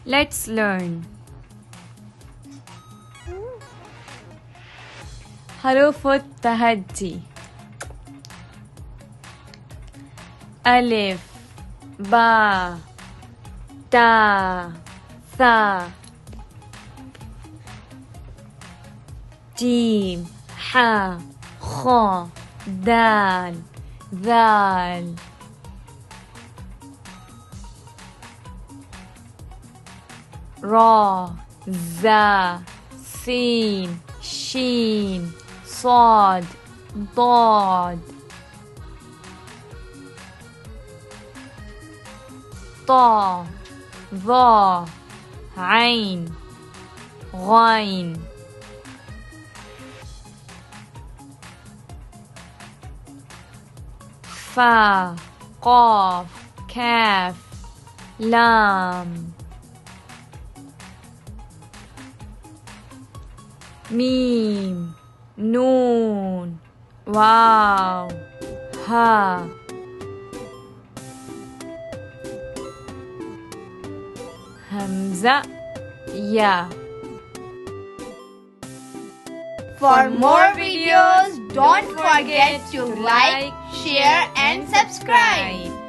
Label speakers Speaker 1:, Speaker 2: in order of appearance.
Speaker 1: Let's learn. حروف التهجي. ألف با تا ثا جيم حا خا دال ذال را زا سين شين صاد ضاد طا ظا عين غين فا قاف كاف لام ميم نون واو ها همزة يا.
Speaker 2: For more videos, don't forget to like, share and subscribe.